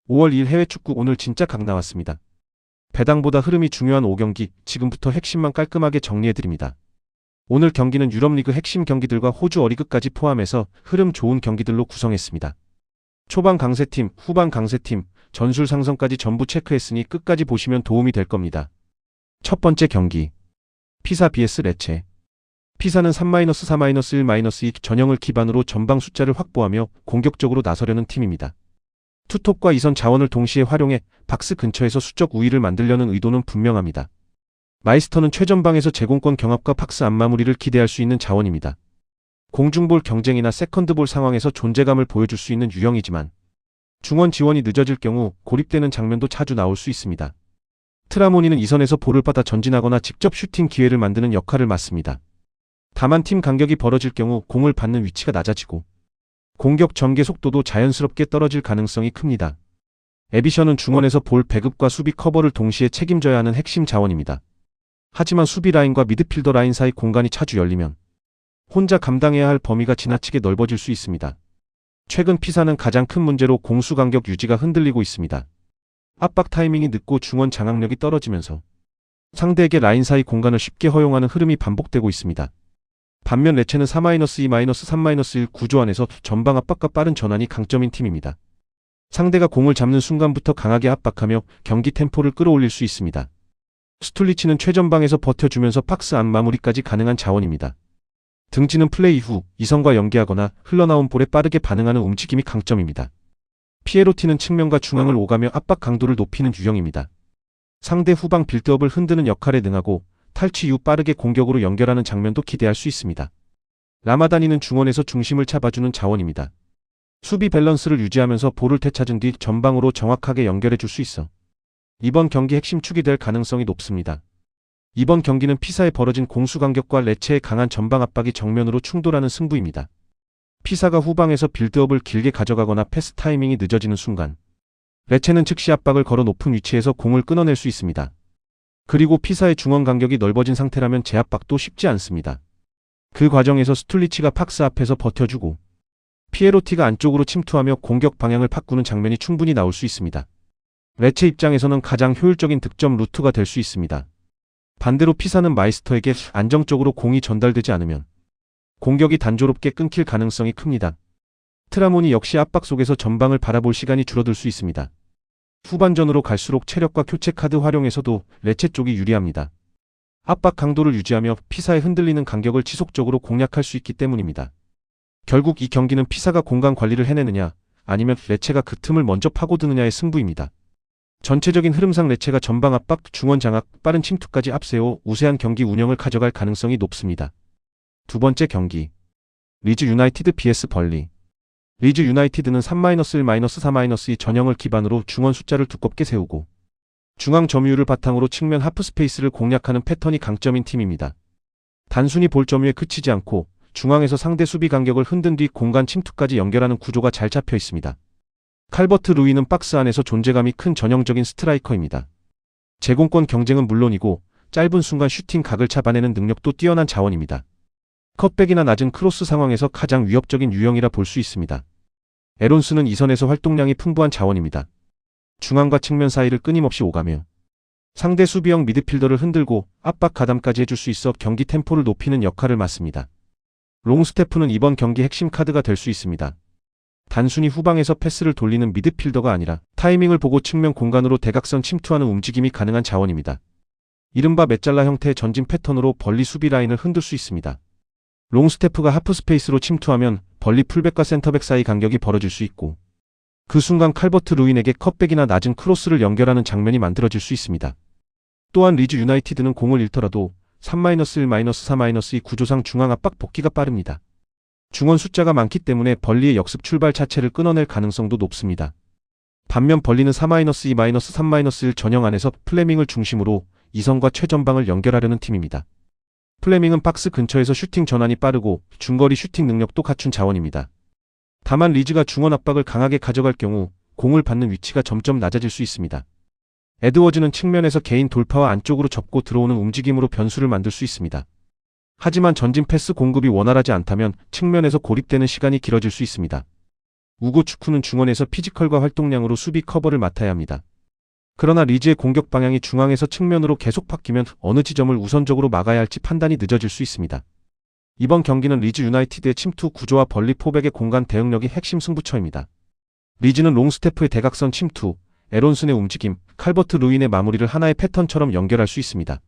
5월 2일 해외 축구 오늘 진짜 각 나왔습니다. 배당보다 흐름이 중요한 5경기, 지금부터 핵심만 깔끔하게 정리해드립니다. 오늘 경기는 유럽리그 핵심 경기들과 호주 어리그까지 포함해서 흐름 좋은 경기들로 구성했습니다. 초반 강세팀, 후반 강세팀, 전술 상성까지 전부 체크했으니 끝까지 보시면 도움이 될 겁니다. 첫 번째 경기, 피사 vs 레체. 피사는 3-4-1-2 전형을 기반으로 전방 숫자를 확보하며 공격적으로 나서려는 팀입니다. 투톱과 이선 자원을 동시에 활용해 박스 근처에서 수적 우위를 만들려는 의도는 분명합니다. 마이스터는 최전방에서 제공권 경합과 박스 안 마무리를 기대할 수 있는 자원입니다. 공중볼 경쟁이나 세컨드볼 상황에서 존재감을 보여줄 수 있는 유형이지만 중원 지원이 늦어질 경우 고립되는 장면도 자주 나올 수 있습니다. 트라모니는 이선에서 볼을 받아 전진하거나 직접 슈팅 기회를 만드는 역할을 맡습니다. 다만 팀 간격이 벌어질 경우 공을 받는 위치가 낮아지고 공격 전개 속도도 자연스럽게 떨어질 가능성이 큽니다. 에비션은 중원에서 볼 배급과 수비 커버를 동시에 책임져야 하는 핵심 자원입니다. 하지만 수비 라인과 미드필더 라인 사이 공간이 자주 열리면 혼자 감당해야 할 범위가 지나치게 넓어질 수 있습니다. 최근 피사는 가장 큰 문제로 공수 간격 유지가 흔들리고 있습니다. 압박 타이밍이 늦고 중원 장악력이 떨어지면서 상대에게 라인 사이 공간을 쉽게 허용하는 흐름이 반복되고 있습니다. 반면 레체는 4-2-3-1 구조 안에서 전방 압박과 빠른 전환이 강점인 팀입니다. 상대가 공을 잡는 순간부터 강하게 압박하며 경기 템포를 끌어올릴 수 있습니다. 스툴리치는 최전방에서 버텨주면서 박스 안 마무리까지 가능한 자원입니다. 등지는 플레이 후 이선과 연계하거나 흘러나온 볼에 빠르게 반응하는 움직임이 강점입니다. 피에로티는 측면과 중앙을 오가며 압박 강도를 높이는 유형입니다. 상대 후방 빌드업을 흔드는 역할에 능하고 탈취 이후 빠르게 공격으로 연결하는 장면도 기대할 수 있습니다. 라마다니는 중원에서 중심을 잡아주는 자원입니다. 수비 밸런스를 유지하면서 볼을 되찾은 뒤 전방으로 정확하게 연결해 줄 수 있어 이번 경기 핵심 축이 될 가능성이 높습니다. 이번 경기는 피사에 벌어진 공수 간격과 레체의 강한 전방 압박이 정면으로 충돌하는 승부입니다. 피사가 후방에서 빌드업을 길게 가져가거나 패스 타이밍이 늦어지는 순간 레체는 즉시 압박을 걸어 높은 위치에서 공을 끊어낼 수 있습니다. 그리고 피사의 중원 간격이 넓어진 상태라면 재압박도 쉽지 않습니다. 그 과정에서 스툴리치가 박스 앞에서 버텨주고 피에로티가 안쪽으로 침투하며 공격 방향을 바꾸는 장면이 충분히 나올 수 있습니다. 레체 입장에서는 가장 효율적인 득점 루트가 될 수 있습니다. 반대로 피사는 마이스터에게 안정적으로 공이 전달되지 않으면 공격이 단조롭게 끊길 가능성이 큽니다. 트라모니 역시 압박 속에서 전방을 바라볼 시간이 줄어들 수 있습니다. 후반전으로 갈수록 체력과 교체 카드 활용에서도 레체 쪽이 유리합니다. 압박 강도를 유지하며 피사의 흔들리는 간격을 지속적으로 공략할 수 있기 때문입니다. 결국 이 경기는 피사가 공간 관리를 해내느냐 아니면 레체가 그 틈을 먼저 파고드느냐의 승부입니다. 전체적인 흐름상 레체가 전방 압박, 중원 장악, 빠른 침투까지 앞세워 우세한 경기 운영을 가져갈 가능성이 높습니다. 두 번째 경기, 리즈 유나이티드 vs 벌리. 리즈 유나이티드는 3-1-4-2 전형을 기반으로 중원 숫자를 두껍게 세우고 중앙 점유율을 바탕으로 측면 하프 스페이스를 공략하는 패턴이 강점인 팀입니다. 단순히 볼 점유에 그치지 않고 중앙에서 상대 수비 간격을 흔든 뒤 공간 침투까지 연결하는 구조가 잘 잡혀 있습니다. 칼버트 루이는 박스 안에서 존재감이 큰 전형적인 스트라이커입니다. 제공권 경쟁은 물론이고 짧은 순간 슈팅 각을 잡아내는 능력도 뛰어난 자원입니다. 컷백이나 낮은 크로스 상황에서 가장 위협적인 유형이라 볼 수 있습니다. 에론스는 이선에서 활동량이 풍부한 자원입니다. 중앙과 측면 사이를 끊임없이 오가며 상대 수비형 미드필더를 흔들고 압박 가담까지 해줄 수 있어 경기 템포를 높이는 역할을 맡습니다. 롱스테프는 이번 경기 핵심 카드가 될 수 있습니다. 단순히 후방에서 패스를 돌리는 미드필더가 아니라 타이밍을 보고 측면 공간으로 대각선 침투하는 움직임이 가능한 자원입니다. 이른바 메잘라 형태의 전진 패턴으로 벌리 수비 라인을 흔들 수 있습니다. 롱스테프가 하프 스페이스로 침투하면 벌리 풀백과 센터백 사이 간격이 벌어질 수 있고 그 순간 칼버트 루인에게 컷백이나 낮은 크로스를 연결하는 장면이 만들어질 수 있습니다. 또한 리즈 유나이티드는 공을 잃더라도 3-1-4-2 구조상 중앙 압박 복귀가 빠릅니다. 중원 숫자가 많기 때문에 벌리의 역습 출발 자체를 끊어낼 가능성도 높습니다. 반면 벌리는 4-2-3-1 전형 안에서 플레밍을 중심으로 이선과 최전방을 연결하려는 팀입니다. 플레밍은 박스 근처에서 슈팅 전환이 빠르고 중거리 슈팅 능력도 갖춘 자원입니다. 다만 리즈가 중원 압박을 강하게 가져갈 경우 공을 받는 위치가 점점 낮아질 수 있습니다. 에드워즈는 측면에서 개인 돌파와 안쪽으로 접고 들어오는 움직임으로 변수를 만들 수 있습니다. 하지만 전진 패스 공급이 원활하지 않다면 측면에서 고립되는 시간이 길어질 수 있습니다. 우고 축구는 중원에서 피지컬과 활동량으로 수비 커버를 맡아야 합니다. 그러나 리즈의 공격 방향이 중앙에서 측면으로 계속 바뀌면 어느 지점을 우선적으로 막아야 할지 판단이 늦어질 수 있습니다. 이번 경기는 리즈 유나이티드의 침투 구조와 벌리 포백의 공간 대응력이 핵심 승부처입니다. 리즈는 롱스태프의 대각선 침투, 에론슨의 움직임, 칼버트 루인의 마무리를 하나의 패턴처럼 연결할 수 있습니다.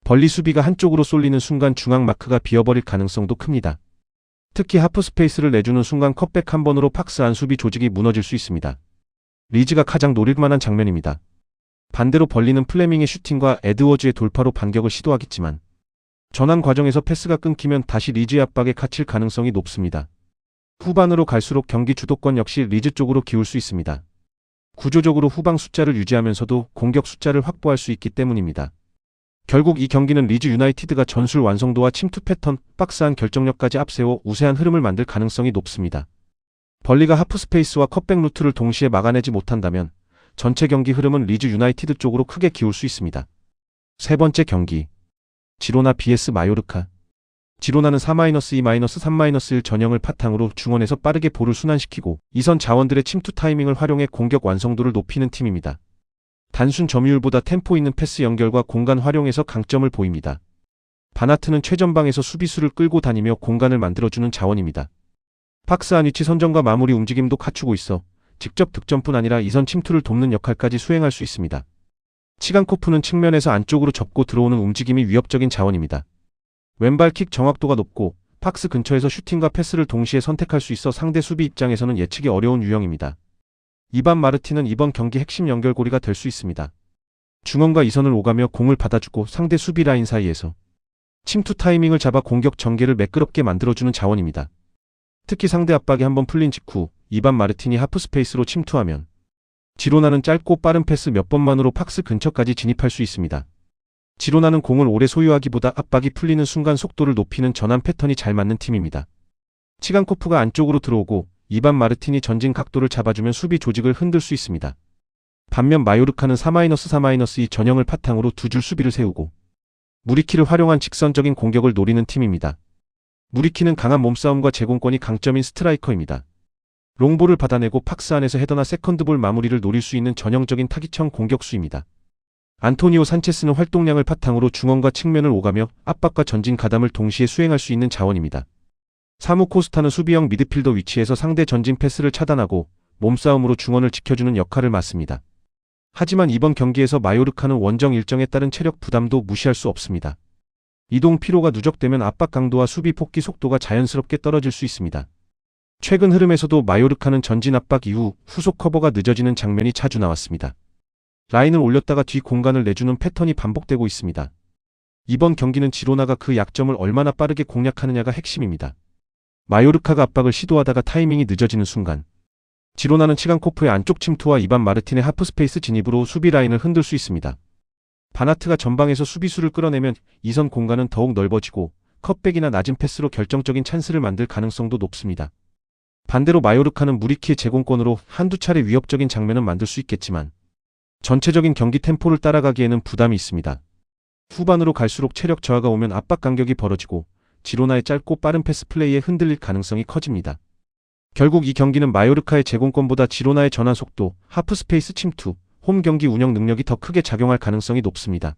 벌리 수비가 한쪽으로 쏠리는 순간 중앙 마크가 비어버릴 가능성도 큽니다. 특히 하프 스페이스를 내주는 순간 컷백 한 번으로 팍스 안 수비 조직이 무너질 수 있습니다. 리즈가 가장 노릴 만한 장면입니다. 반대로 벌리는 플레밍의 슈팅과 에드워즈의 돌파로 반격을 시도하겠지만 전환 과정에서 패스가 끊기면 다시 리즈의 압박에 갇힐 가능성이 높습니다. 후반으로 갈수록 경기 주도권 역시 리즈 쪽으로 기울 수 있습니다. 구조적으로 후방 숫자를 유지하면서도 공격 숫자를 확보할 수 있기 때문입니다. 결국 이 경기는 리즈 유나이티드가 전술 완성도와 침투 패턴, 박스안 결정력까지 앞세워 우세한 흐름을 만들 가능성이 높습니다. 벌리가 하프 스페이스와 컷백 루트를 동시에 막아내지 못한다면 전체 경기 흐름은 리즈 유나이티드 쪽으로 크게 기울 수 있습니다. 세 번째 경기, 지로나 vs 마요르카. 지로나는 4-2-3-1 전형을 바탕으로 중원에서 빠르게 볼을 순환시키고 이선 자원들의 침투 타이밍을 활용해 공격 완성도를 높이는 팀입니다. 단순 점유율보다 템포 있는 패스 연결과 공간 활용에서 강점을 보입니다. 바나트는 최전방에서 수비수를 끌고 다니며 공간을 만들어주는 자원입니다. 박스 안 위치 선정과 마무리 움직임도 갖추고 있어 직접 득점뿐 아니라 이선 침투를 돕는 역할까지 수행할 수 있습니다. 치간코프는 측면에서 안쪽으로 접고 들어오는 움직임이 위협적인 자원입니다. 왼발킥 정확도가 높고 박스 근처에서 슈팅과 패스를 동시에 선택할 수 있어 상대 수비 입장에서는 예측이 어려운 유형입니다. 이반 마르틴은 이번 경기 핵심 연결고리가 될 수 있습니다. 중원과 이선을 오가며 공을 받아주고 상대 수비 라인 사이에서 침투 타이밍을 잡아 공격 전개를 매끄럽게 만들어주는 자원입니다. 특히 상대 압박이 한번 풀린 직후 이반 마르틴이 하프 스페이스로 침투하면 지로나는 짧고 빠른 패스 몇 번만으로 박스 근처까지 진입할 수 있습니다. 지로나는 공을 오래 소유하기보다 압박이 풀리는 순간 속도를 높이는 전환 패턴이 잘 맞는 팀입니다. 치간코프가 안쪽으로 들어오고 이반 마르틴이 전진 각도를 잡아주면 수비 조직을 흔들 수 있습니다. 반면 마요르카는 4-3-2 전형을 바탕으로 두 줄 수비를 세우고 무리키를 활용한 직선적인 공격을 노리는 팀입니다. 무리키는 강한 몸싸움과 제공권이 강점인 스트라이커입니다. 롱볼을 받아내고 박스 안에서 헤더나 세컨드볼 마무리를 노릴 수 있는 전형적인 타깃형 공격수입니다. 안토니오 산체스는 활동량을 바탕으로 중원과 측면을 오가며 압박과 전진 가담을 동시에 수행할 수 있는 자원입니다. 사무 코스타는 수비형 미드필더 위치에서 상대 전진 패스를 차단하고 몸싸움으로 중원을 지켜주는 역할을 맡습니다. 하지만 이번 경기에서 마요르카는 원정 일정에 따른 체력 부담도 무시할 수 없습니다. 이동 피로가 누적되면 압박 강도와 수비 복귀 속도가 자연스럽게 떨어질 수 있습니다. 최근 흐름에서도 마요르카는 전진 압박 이후 후속 커버가 늦어지는 장면이 자주 나왔습니다. 라인을 올렸다가 뒤 공간을 내주는 패턴이 반복되고 있습니다. 이번 경기는 지로나가 그 약점을 얼마나 빠르게 공략하느냐가 핵심입니다. 마요르카가 압박을 시도하다가 타이밍이 늦어지는 순간 지로나는 치간코프의 안쪽 침투와 이반 마르틴의 하프 스페이스 진입으로 수비 라인을 흔들 수 있습니다. 바나트가 전방에서 수비수를 끌어내면 이선 공간은 더욱 넓어지고 컷백이나 낮은 패스로 결정적인 찬스를 만들 가능성도 높습니다. 반대로 마요르카는 무리키의 제공권으로 한두 차례 위협적인 장면은 만들 수 있겠지만 전체적인 경기 템포를 따라가기에는 부담이 있습니다. 후반으로 갈수록 체력 저하가 오면 압박 간격이 벌어지고 지로나의 짧고 빠른 패스 플레이에 흔들릴 가능성이 커집니다. 결국 이 경기는 마요르카의 제공권보다 지로나의 전환 속도, 하프 스페이스 침투, 홈 경기 운영 능력이 더 크게 작용할 가능성이 높습니다.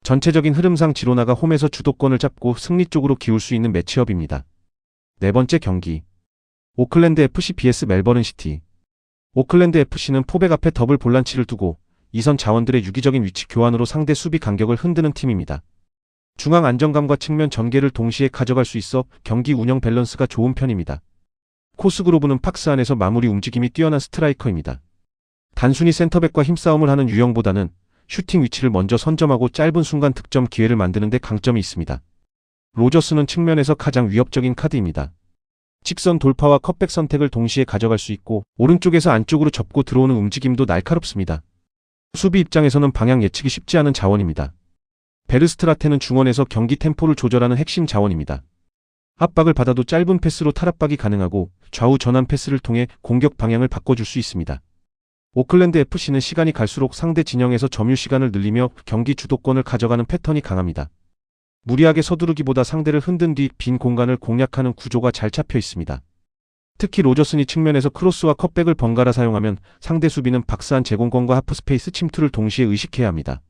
전체적인 흐름상 지로나가 홈에서 주도권을 잡고 승리 쪽으로 기울 수 있는 매치업입니다. 네 번째 경기, 오클랜드 FC vs 멜버른 시티. 오클랜드 FC는 포백 앞에 더블 볼란치를 두고 이선 자원들의 유기적인 위치 교환으로 상대 수비 간격을 흔드는 팀입니다. 중앙 안정감과 측면 전개를 동시에 가져갈 수 있어 경기 운영 밸런스가 좋은 편입니다. 코스그로브는 박스 안에서 마무리 움직임이 뛰어난 스트라이커입니다. 단순히 센터백과 힘싸움을 하는 유형보다는 슈팅 위치를 먼저 선점하고 짧은 순간 득점 기회를 만드는 데 강점이 있습니다. 로저스는 측면에서 가장 위협적인 카드입니다. 직선 돌파와 컷백 선택을 동시에 가져갈 수 있고 오른쪽에서 안쪽으로 접고 들어오는 움직임도 날카롭습니다. 수비 입장에서는 방향 예측이 쉽지 않은 자원입니다. 베르스트라테는 중원에서 경기 템포를 조절하는 핵심 자원입니다. 압박을 받아도 짧은 패스로 탈압박이 가능하고 좌우 전환 패스를 통해 공격 방향을 바꿔줄 수 있습니다. 오클랜드 FC는 시간이 갈수록 상대 진영에서 점유 시간을 늘리며 경기 주도권을 가져가는 패턴이 강합니다. 무리하게 서두르기보다 상대를 흔든 뒤 빈 공간을 공략하는 구조가 잘 잡혀 있습니다. 특히 로저슨이 측면에서 크로스와 컷백을 번갈아 사용하면 상대 수비는 박스안 제공권과 하프스페이스 침투를 동시에 의식해야 합니다.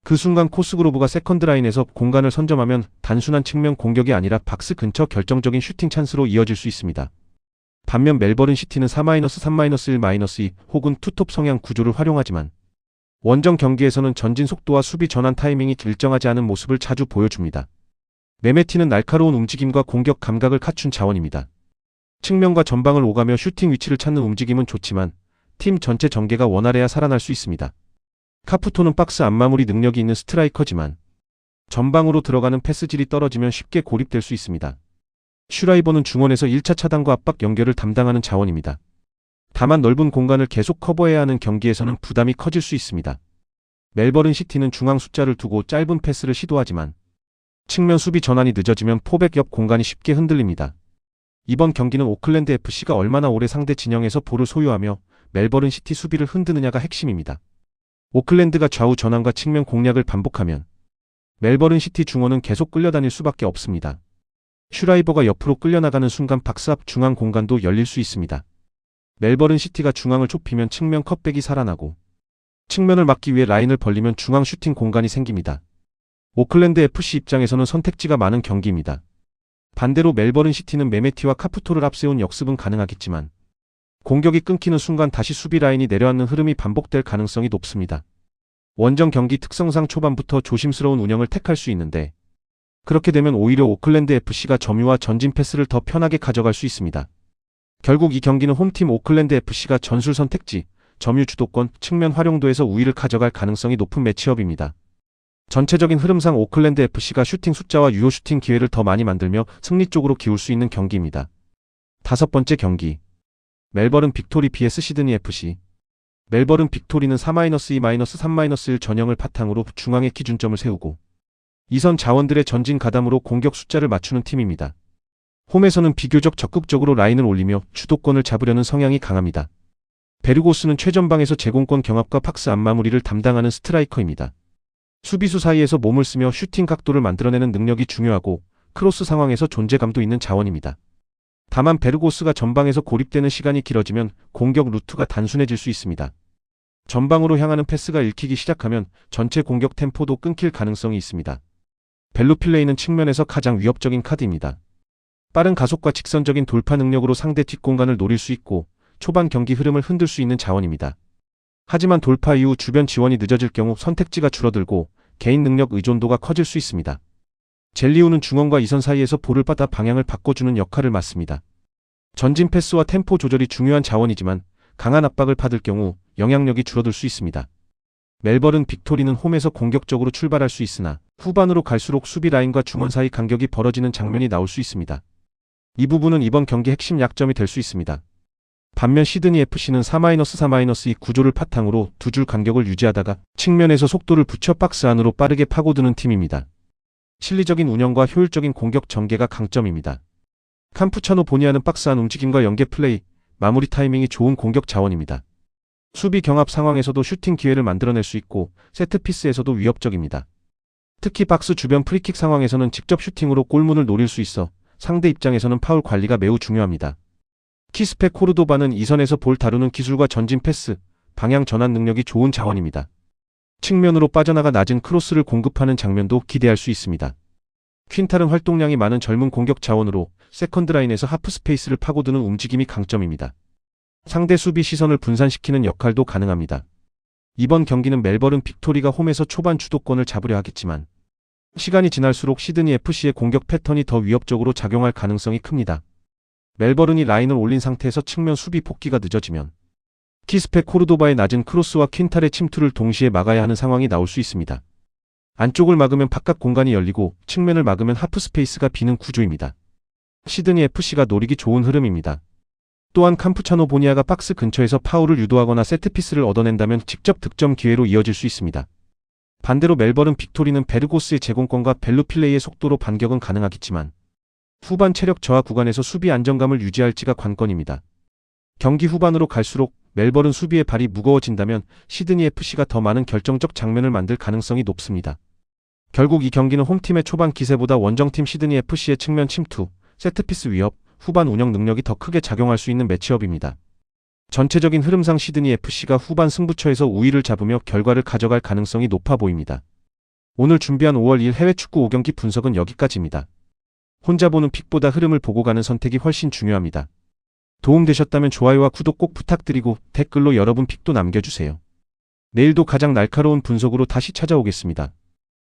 그 순간 코스그로브가 세컨드 라인에서 공간을 선점하면 단순한 측면 공격이 아니라 박스 근처 결정적인 슈팅 찬스로 이어질 수 있습니다. 반면 멜버른 시티는 4-3-1-2 혹은 투톱 성향 구조를 활용하지만 원정 경기에서는 전진 속도와 수비 전환 타이밍이 일정하지 않은 모습을 자주 보여줍니다. 메메티는 날카로운 움직임과 공격 감각을 갖춘 자원입니다. 측면과 전방을 오가며 슈팅 위치를 찾는 움직임은 좋지만 팀 전체 전개가 원활해야 살아날 수 있습니다. 카푸토는 박스 안마무리 능력이 있는 스트라이커지만 전방으로 들어가는 패스질이 떨어지면 쉽게 고립될 수 있습니다. 슈라이버는 중원에서 1차 차단과 압박 연결을 담당하는 자원입니다. 다만 넓은 공간을 계속 커버해야 하는 경기에서는 부담이 커질 수 있습니다. 멜버른 시티는 중앙 숫자를 두고 짧은 패스를 시도하지만 측면 수비 전환이 늦어지면 포백 옆 공간이 쉽게 흔들립니다. 이번 경기는 오클랜드 FC가 얼마나 오래 상대 진영에서 볼을 소유하며 멜버른 시티 수비를 흔드느냐가 핵심입니다. 오클랜드가 좌우 전환과 측면 공략을 반복하면 멜버른 시티 중원은 계속 끌려다닐 수밖에 없습니다. 슈라이버가 옆으로 끌려나가는 순간 박스 앞 중앙 공간도 열릴 수 있습니다. 멜버른 시티가 중앙을 좁히면 측면 컷백이 살아나고 측면을 막기 위해 라인을 벌리면 중앙 슈팅 공간이 생깁니다. 오클랜드 FC 입장에서는 선택지가 많은 경기입니다. 반대로 멜버른 시티는 메메티와 카푸토를 앞세운 역습은 가능하겠지만 공격이 끊기는 순간 다시 수비 라인이 내려앉는 흐름이 반복될 가능성이 높습니다. 원정 경기 특성상 초반부터 조심스러운 운영을 택할 수 있는데 그렇게 되면 오히려 오클랜드 FC가 점유와 전진 패스를 더 편하게 가져갈 수 있습니다. 결국 이 경기는 홈팀 오클랜드 FC가 전술 선택지, 점유 주도권, 측면 활용도에서 우위를 가져갈 가능성이 높은 매치업입니다. 전체적인 흐름상 오클랜드 FC가 슈팅 숫자와 유효 슈팅 기회를 더 많이 만들며 승리 쪽으로 기울 수 있는 경기입니다. 다섯 번째 경기. 멜버른 빅토리 vs 시드니 FC. 멜버른 빅토리는 4-2-3-1 전형을 바탕으로 중앙에 기준점을 세우고 이선 자원들의 전진 가담으로 공격 숫자를 맞추는 팀입니다. 홈에서는 비교적 적극적으로 라인을 올리며 주도권을 잡으려는 성향이 강합니다. 베르고스는 최전방에서 제공권 경합과 박스 안마무리를 담당하는 스트라이커입니다. 수비수 사이에서 몸을 쓰며 슈팅 각도를 만들어내는 능력이 중요하고 크로스 상황에서 존재감도 있는 자원입니다. 다만 베르고스가 전방에서 고립되는 시간이 길어지면 공격 루트가 단순해질 수 있습니다. 전방으로 향하는 패스가 읽히기 시작하면 전체 공격 템포도 끊길 가능성이 있습니다. 벨루필레이는 측면에서 가장 위협적인 카드입니다. 빠른 가속과 직선적인 돌파 능력으로 상대 뒷공간을 노릴 수 있고 초반 경기 흐름을 흔들 수 있는 자원입니다. 하지만 돌파 이후 주변 지원이 늦어질 경우 선택지가 줄어들고 개인 능력 의존도가 커질 수 있습니다. 젤리우는 중원과 이선 사이에서 볼을 받아 방향을 바꿔주는 역할을 맡습니다. 전진 패스와 템포 조절이 중요한 자원이지만 강한 압박을 받을 경우 영향력이 줄어들 수 있습니다. 멜버른 빅토리는 홈에서 공격적으로 출발할 수 있으나 후반으로 갈수록 수비 라인과 중원 사이 간격이 벌어지는 장면이 나올 수 있습니다. 이 부분은 이번 경기 핵심 약점이 될 수 있습니다. 반면 시드니 FC는 4-3-2 구조를 바탕으로 두 줄 간격을 유지하다가 측면에서 속도를 붙여 박스 안으로 빠르게 파고드는 팀입니다. 실리적인 운영과 효율적인 공격 전개가 강점입니다. 캄푸차노 보니아는 박스 안 움직임과 연계 플레이, 마무리 타이밍이 좋은 공격 자원입니다. 수비 경합 상황에서도 슈팅 기회를 만들어낼 수 있고 세트피스에서도 위협적입니다. 특히 박스 주변 프리킥 상황에서는 직접 슈팅으로 골문을 노릴 수 있어 상대 입장에서는 파울 관리가 매우 중요합니다. 키스페 코르도바는 이선에서 볼 다루는 기술과 전진 패스, 방향 전환 능력이 좋은 자원입니다. 측면으로 빠져나가 낮은 크로스를 공급하는 장면도 기대할 수 있습니다. 퀸탈은 활동량이 많은 젊은 공격 자원으로 세컨드 라인에서 하프 스페이스를 파고드는 움직임이 강점입니다. 상대 수비 시선을 분산시키는 역할도 가능합니다. 이번 경기는 멜버른 빅토리가 홈에서 초반 주도권을 잡으려 하겠지만 시간이 지날수록 시드니 FC의 공격 패턴이 더 위협적으로 작용할 가능성이 큽니다. 멜버른이 라인을 올린 상태에서 측면 수비 복귀가 늦어지면 키스페 코르도바의 낮은 크로스와 퀸탈의 침투를 동시에 막아야 하는 상황이 나올 수 있습니다. 안쪽을 막으면 바깥 공간이 열리고 측면을 막으면 하프 스페이스가 비는 구조입니다. 시드니 FC가 노리기 좋은 흐름입니다. 또한 캄푸차노 보니아가 박스 근처에서 파울을 유도하거나 세트피스를 얻어낸다면 직접 득점 기회로 이어질 수 있습니다. 반대로 멜버른 빅토리는 베르고스의 제공권과 벨루필레이의 속도로 반격은 가능하겠지만 후반 체력 저하 구간에서 수비 안정감을 유지할지가 관건입니다. 경기 후반으로 갈수록 멜버른 수비의 발이 무거워진다면 시드니 FC가 더 많은 결정적 장면을 만들 가능성이 높습니다. 결국 이 경기는 홈팀의 초반 기세보다 원정팀 시드니 FC의 측면 침투, 세트피스 위협, 후반 운영 능력이 더 크게 작용할 수 있는 매치업입니다. 전체적인 흐름상 시드니 FC가 후반 승부처에서 우위를 잡으며 결과를 가져갈 가능성이 높아 보입니다. 오늘 준비한 5월 2일 해외 축구 5경기 분석은 여기까지입니다. 혼자 보는 픽보다 흐름을 보고 가는 선택이 훨씬 중요합니다. 도움되셨다면 좋아요와 구독 꼭 부탁드리고 댓글로 여러분 픽도 남겨주세요. 내일도 가장 날카로운 분석으로 다시 찾아오겠습니다.